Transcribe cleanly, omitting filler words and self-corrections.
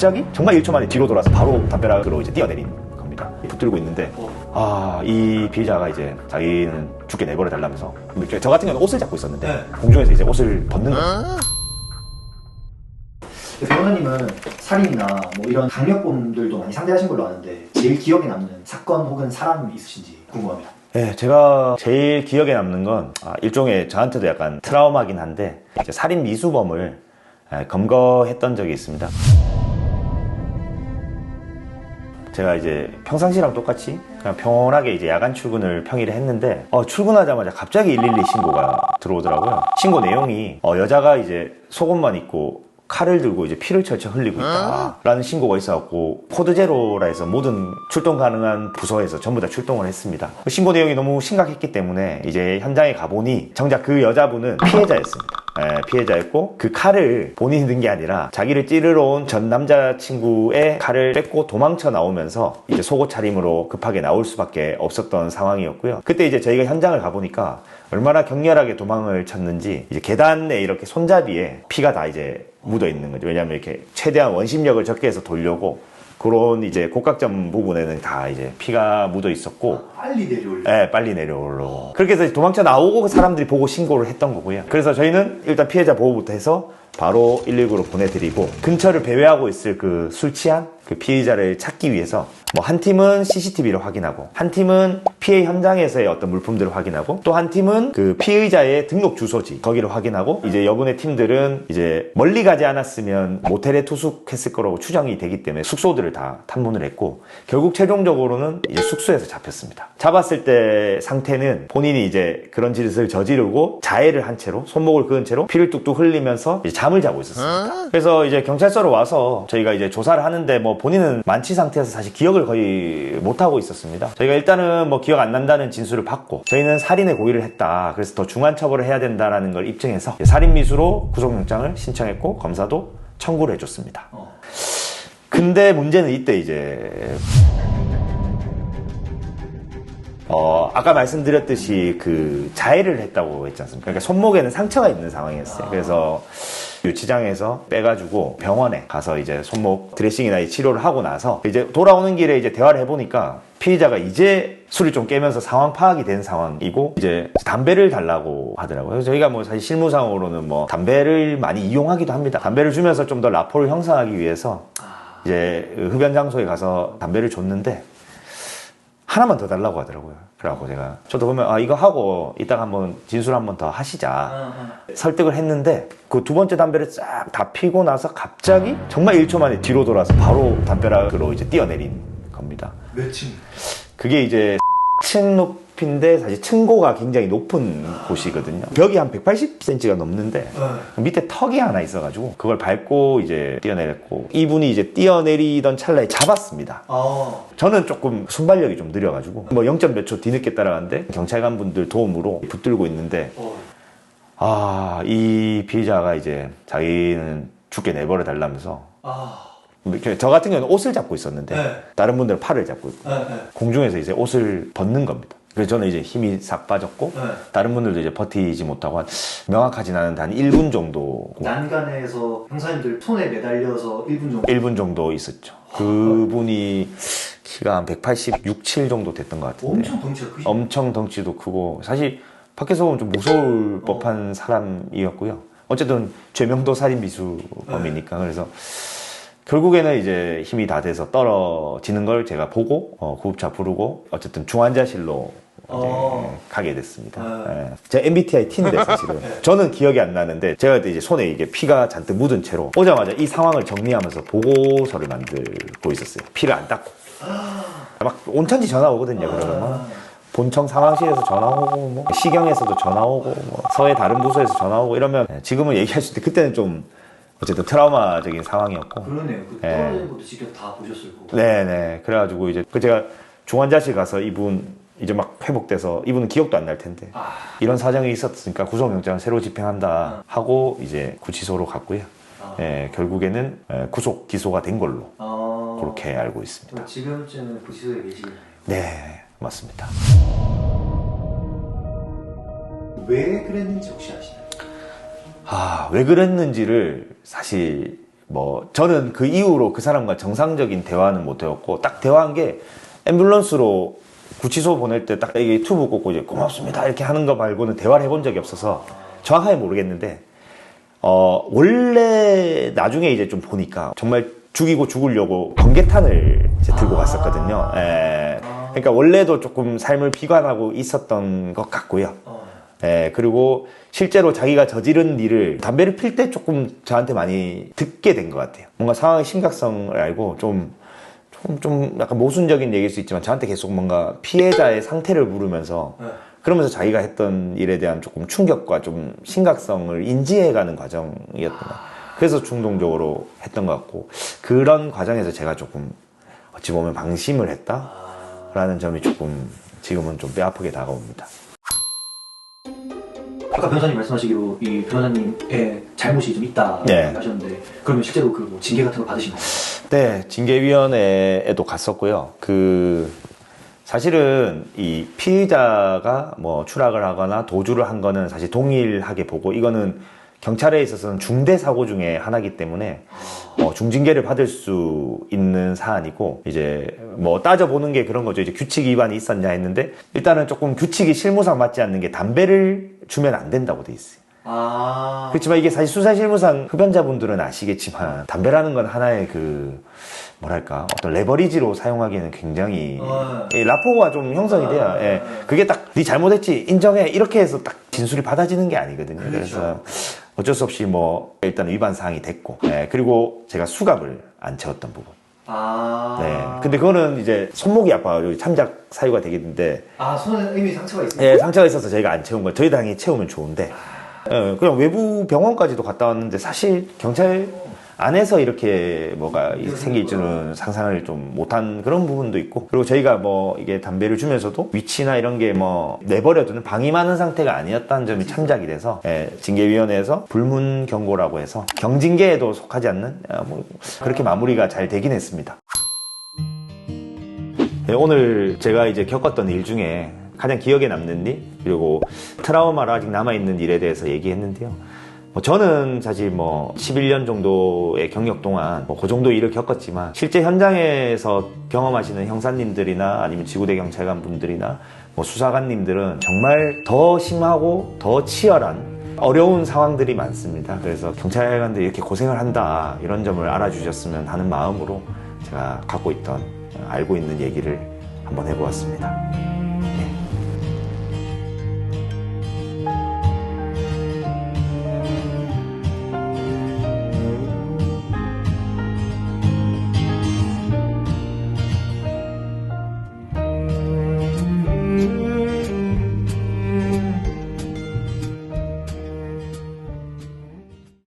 갑자기 정말 1초 만에 뒤로 돌아서 바로 담벼락으로 이제 뛰어내린 겁니다. 붙들고 있는데 이 피해자가 이제 자기는 죽게 내버려 달라면서, 저 같은 경우는 옷을 잡고 있었는데 공중에서 이제 옷을 벗는 거예요. 변호사님은 살인이나 뭐 이런 강력범들도 많이 상대하신 걸로 아는데 제일 기억에 남는 사건 혹은 사람 있으신지 궁금합니다. 네, 제가 제일 기억에 남는 건 일종의 저한테도 약간 트라우마긴 한데, 이제 살인 미수범을 검거했던 적이 있습니다. 제가 이제 평상시랑 똑같이 그냥 평온하게 이제 야간 출근을 평일에 했는데, 출근하자마자 갑자기 112 신고가 들어오더라고요. 신고 내용이 여자가 이제 속옷만 입고 칼을 들고 이제 피를 철철 흘리고 있다 라는 신고가 있어갖고, 코드 제로라 해서 모든 출동 가능한 부서에서 전부 다 출동을 했습니다. 신고 내용이 너무 심각했기 때문에 이제 현장에 가보니 정작 그 여자분은 피해자였습니다. 피해자였고, 그 칼을 본인이 든 게 아니라 자기를 찌르러 온 전 남자친구의 칼을 뺏고 도망쳐 나오면서 이제 속옷 차림으로 급하게 나올 수밖에 없었던 상황이었고요. 그때 이제 저희가 현장을 가보니까 얼마나 격렬하게 도망을 쳤는지, 이제 계단에 이렇게 손잡이에 피가 다 이제 묻어 있는 거죠. 왜냐하면 이렇게 최대한 원심력을 적게 해서 돌려고, 그런 이제 곡각점 부분에는 다 이제 피가 묻어 있었고. 빨리 내려오려고? 네, 빨리 내려오려고. 그렇게 해서 도망쳐 나오고 사람들이 보고 신고를 했던 거고요. 그래서 저희는 일단 피해자 보호부터 해서 바로 119로 보내드리고, 근처를 배회하고 있을 그 술 취한 그 피해자를 찾기 위해서 뭐 한 팀은 CCTV를 확인하고, 한 팀은 피해 현장에서의 어떤 물품들을 확인하고, 또 한 팀은 그 피의자의 등록 주소지 거기를 확인하고, 이제 여분의 팀들은 이제 멀리 가지 않았으면 모텔에 투숙했을 거라고 추정이 되기 때문에 숙소들을 다 탐문을 했고, 결국 최종적으로는 이제 숙소에서 잡혔습니다. 잡았을 때 상태는 본인이 이제 그런 짓을 저지르고 자해를 한 채로, 손목을 그은 채로 피를 뚝뚝 흘리면서 이제 잠을 자고 있었습니다. 그래서 이제 경찰서로 와서 저희가 이제 조사를 하는데, 뭐 본인은 만취 상태에서 사실 기억을 거의 못하고 있었습니다. 저희가 일단은 뭐 기억 안 난다는 진술을 받고, 저희는 살인의 고의를 했다, 그래서 더 중한 처벌을 해야 된다라는 걸 입증해서 살인미수로 구속영장을 신청했고, 검사도 청구를 해줬습니다. 근데 문제는 이때 이제 아까 말씀드렸듯이 그 자해를 했다고 했지 않습니까? 그러니까 손목에는 상처가 있는 상황이었어요. 그래서 유치장에서 빼가지고 병원에 가서 이제 손목 드레싱이나 치료를 하고 나서 이제 돌아오는 길에 이제 대화를 해보니까 피의자가 이제 술을 좀 깨면서 상황 파악이 된 상황이고, 이제 담배를 달라고 하더라고요. 그래서 저희가 뭐 사실 실무상으로는 뭐 담배를 많이 이용하기도 합니다. 담배를 주면서 좀 더 라포를 형성하기 위해서 이제 흡연 장소에 가서 담배를 줬는데, 하나만 더 달라고 하더라고요. 그래갖고 저도 보면 이거 하고 이따가 한번 진술 한번 더 하시자 설득을 했는데, 그 두 번째 담배를 싹 다 피고 나서 갑자기 정말 1초 만에 뒤로 돌아서 바로 담벼락으로 이제 뛰어내린 겁니다. 몇 층? 그게 이제 층 높이인데 사실 층고가 굉장히 높은 곳이거든요. 벽이 한 180cm가 넘는데 밑에 턱이 하나 있어가지고 그걸 밟고 이제 뛰어내렸고, 이분이 이제 뛰어내리던 찰나에 잡았습니다. 저는 조금 순발력이 좀 느려가지고 뭐 0. 몇 초 뒤늦게 따라갔는데, 경찰관 분들 도움으로 붙들고 있는데, 이 피해자가 이제 자기는 죽게 내버려 달라면서, 저 같은 경우는 옷을 잡고 있었는데 다른 분들은 팔을 잡고 있고, 공중에서 이제 옷을 벗는 겁니다. 그래서 저는 이제 힘이 싹 빠졌고, 다른 분들도 이제 버티지 못하고, 명확하진 않은데 한 1분 정도. 난간에서 형사님들 손에 매달려서 1분 정도? 1분 정도 있었죠. 그분이 키가 한 186, 7 정도 됐던 것 같은데. 엄청 덩치가 크시죠? 엄청 덩치도 크고, 사실 밖에서 보면 좀 무서울 법한 사람이었고요. 어쨌든 죄명도 살인 미수범이니까. 그래서 결국에는 이제 힘이 다 돼서 떨어지는 걸 제가 보고 구급차 부르고 어쨌든 중환자실로 이제 가게 됐습니다. 제가 MBTI T인데 사실은 저는 기억이 안 나는데, 제가 그때 이제 손에 이게 피가 잔뜩 묻은 채로 오자마자 이 상황을 정리하면서 보고서를 만들고 있었어요. 피를 안 닦고 막 온천지 전화 오거든요. 그러면 본청 상황실에서 전화 오고, 뭐 시경에서도 전화 오고, 뭐 서해 다른 부서에서 전화 오고 이러면 지금은 얘기할 수 있는데, 그때는 좀 어쨌든 트라우마적인 상황이었고. 그러네요. 그 떨어지는 것도 직접 다 보셨을 거고. 네네. 그래가지고 이제 제가 중환자실 가서 이분 이제 막 회복돼서, 이분은 기억도 안 날 텐데 이런 사정이 있었으니까 구속영장을 새로 집행한다 하고 이제 구치소로 갔고요. 결국에는 구속 기소가 된 걸로 그렇게 알고 있습니다. 지금쯤은 구치소에 계시나요? 네, 맞습니다. 왜 그랬는지 혹시 아시나요? 왜 그랬는지를 사실 뭐 저는 그 이후로 그 사람과 정상적인 대화는 못 해왔고 딱 대화한 게 앰뷸런스로 구치소 보낼 때 딱 이게 유튜브 꽂고 이제 고맙습니다 이렇게 하는 거 말고는 대화를 해본 적이 없어서 정확하게 모르겠는데 원래 나중에 이제 좀 보니까 정말 죽이고 죽으려고 번개탄을 이제 들고 갔었거든요. 예. 그러니까 원래도 조금 삶을 비관하고 있었던 것 같고요. 예, 그리고 실제로 자기가 저지른 일을 담배를 필 때 조금 저한테 많이 듣게 된 것 같아요. 뭔가 상황의 심각성을 알고 좀 약간 모순적인 얘기일 수 있지만 저한테 계속 뭔가 피해자의 상태를 물으면서 그러면서 자기가 했던 일에 대한 조금 충격과 좀 심각성을 인지해가는 과정이었던 것 같아요. 그래서 충동적으로 했던 것 같고 그런 과정에서 제가 조금 어찌 보면 방심을 했다라는 점이 조금 지금은 좀 뼈아프게 다가옵니다. 아까 변호사님 말씀하시기로 이 변호사님의 잘못이 좀 있다 네. 하셨는데 그러면 실제로 그 뭐 징계 같은 거 받으신 건가요? 네, 징계위원회에도 갔었고요. 사실은 이 피의자가 뭐 추락을 하거나 도주를 한 거는 사실 동일하게 보고 이거는 경찰에 있어서는 중대 사고 중에 하나이기 때문에 중징계를 받을 수 있는 사안이고 이제 뭐 따져보는 게 그런 거죠. 이제 규칙 위반이 있었냐 했는데 일단은 조금 규칙이 실무상 맞지 않는 게 담배를 주면 안 된다고 돼 있어요. 그렇지만 이게 사실 수사실무상 흡연자분들은 아시겠지만 담배라는 건 하나의 뭐랄까 어떤 레버리지로 사용하기에는 굉장히 라포가 좀 형성이 돼요. 예. 그게 딱 네 잘못했지 인정해 이렇게 해서 딱 진술이 받아지는 게 아니거든요. 그렇죠. 그래서 어쩔 수 없이 뭐 일단 위반 사항이 됐고 그리고 제가 수갑을 안 채웠던 부분. 네. 근데 그거는 이제 손목이 아파가지고 참작 사유가 되겠는데 손에 이미 상처가 있습니다. 예, 상처가 있어서 저희가 안 채운 거예요. 저희 당연히 채우면 좋은데 그냥 외부 병원까지도 갔다 왔는데 사실 경찰 안에서 이렇게 뭐가 생길 줄은 상상을 좀 못한 그런 부분도 있고 그리고 저희가 뭐 이게 담배를 주면서도 위치나 이런 게 뭐 내버려두는 방임하는 상태가 아니었다는 점이 참작이 돼서 징계위원회에서 불문 경고라고 해서 경징계에도 속하지 않는 뭐 그렇게 마무리가 잘 되긴 했습니다. 오늘 제가 이제 겪었던 일 중에 가장 기억에 남는 일 그리고 트라우마로 아직 남아있는 일에 대해서 얘기했는데요. 저는 사실 11년 정도의 경력 동안 그 정도 일을 겪었지만 실제 현장에서 경험하시는 형사님들이나 아니면 지구대 경찰관 분들이나 수사관님들은 정말 더 심하고 더 치열한 어려운 상황들이 많습니다. 그래서 경찰관들이 이렇게 고생을 한다 이런 점을 알아주셨으면 하는 마음으로 제가 알고 있는 얘기를 한번 해보았습니다.